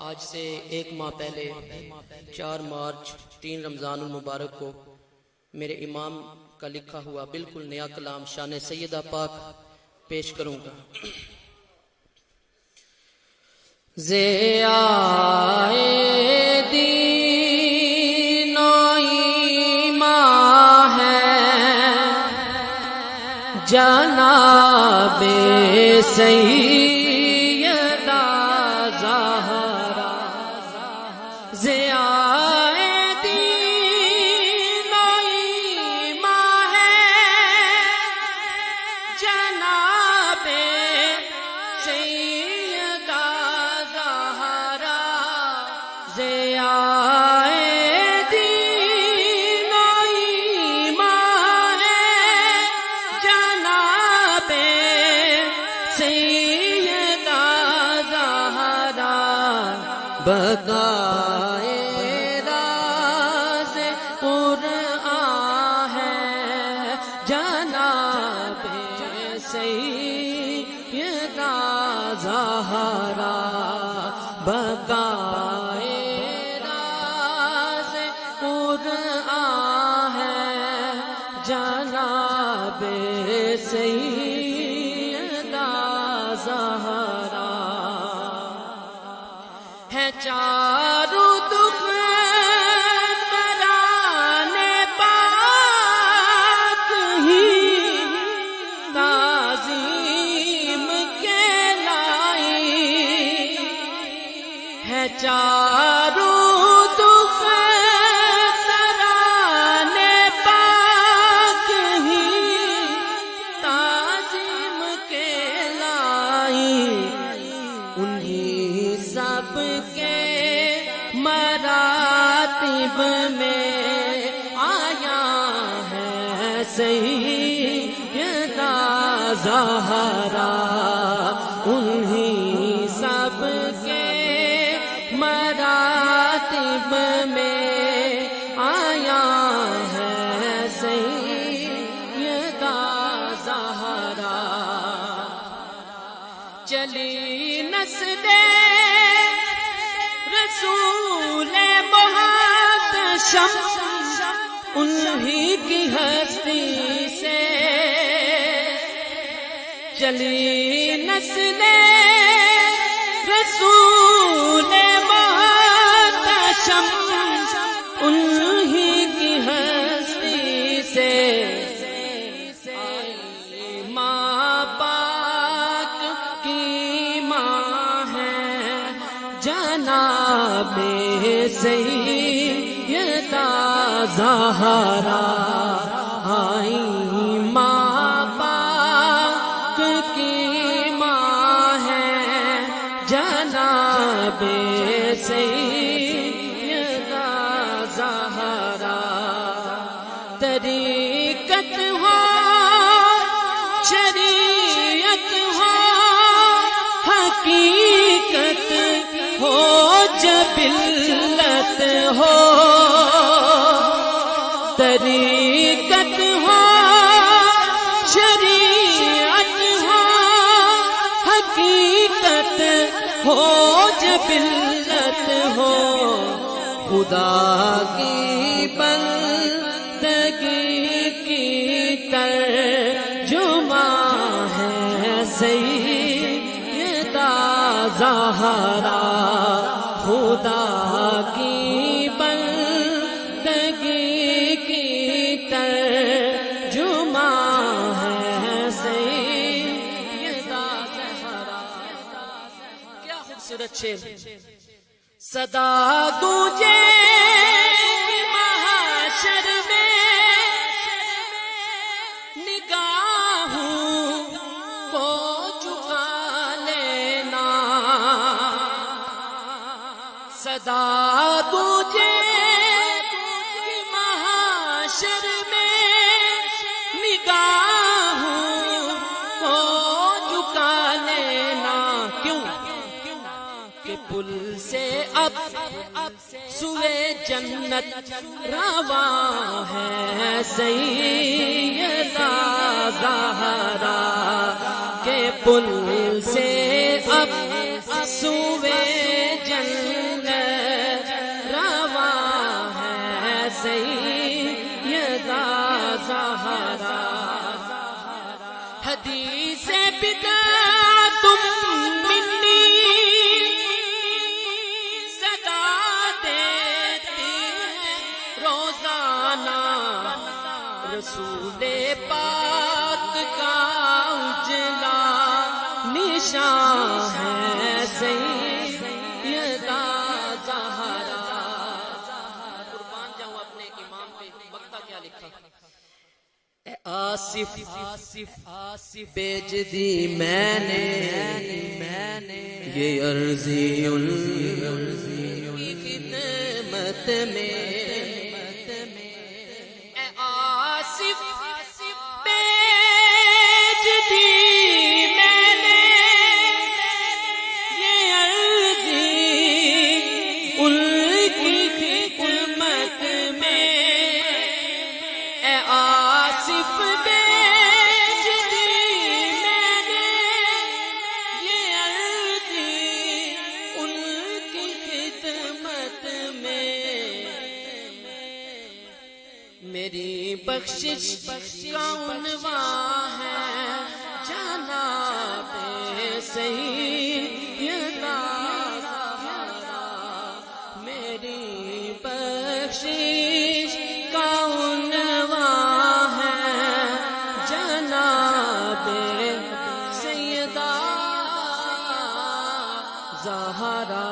آج سے 1 ماہ پہلے 4 مارچ 3 رمضان المبارک کو میرے امام کا لکھا ہوا بالکل نیا کلام شان سیدہ پاک پیش کروں گا۔ ضیائے دین و ایمان ہے جناب سیدہ زہرا، ضیائے دین و ایمان ہے جناب سیدہ زہرا، ضیائے دین و ایمان ہے جناب سیدہ زہرا، بقائے راز قرآن ہے جناب سیدہ زہرا، بقائے راز قرآن ہے جناب سیدہ زہرا، ہے چاروں دکھ برانے پاک ہی تعظیم کے لائی، ہے چاروں دکھ برانے پاک ہی تعظیم کے لائی، انہی سب کے مراتب میں آیا ہے سیدہ زہرا، انہی سب کے مراتب میں آیا ہے سیدہ زہرا، چلی نسل رسول محتشم انہی کی ہستی سے، چلی نسل رسول محتشم انہی کی ہستی سے، ماں پاک کی ماں ہے جناب سیدہ زہرا، آئی ماں پاک کی ماں ہے جناب سیدہ زہرا، طریقت ہو شریعت ہو حقیقت ہو جبلت ہو، طریقت ہو شریعت ہو حقیقت ہو جبلت ہو، خدا کی بندگی کی ترجمہ ہے سیدہ زہرا، خدا کی بندگی کی ترجمہ ہے سیدہ زہرا۔ کیا خوبصورت شعر، صدا گونجے محشر میں نگاہوں کو جھکا لینا، صدا گونجے محشر میں نگاہوں کو جھکا لینا، کیوں کہ پل سے اب سوئے جنت رواں ہے سیدہ زہرا، کہ پل سے اب سوئے جنت زہرا حدیث بدعت منی صدا دیتی روزانہ رسول پاک کا اجلا نشان ہے سیدہ زہرا. قربان جاؤں اپنے امام پہ. وقتہ کیا لکھا؟ اے آصف بیچ دی میں نے یہ عرضی کی خدمت میں. اے آصف بیچ دی میں نے یہ عرضی ان کی خدمت میں. اے آصف بیچ دی میں نے یہ عرضی ان کی خدمت میں. میری بخشش کا عنوان ہے جناب سیدہ زہرا. میری بخشش کا عنوان ہے جناب سیدہ زہرا.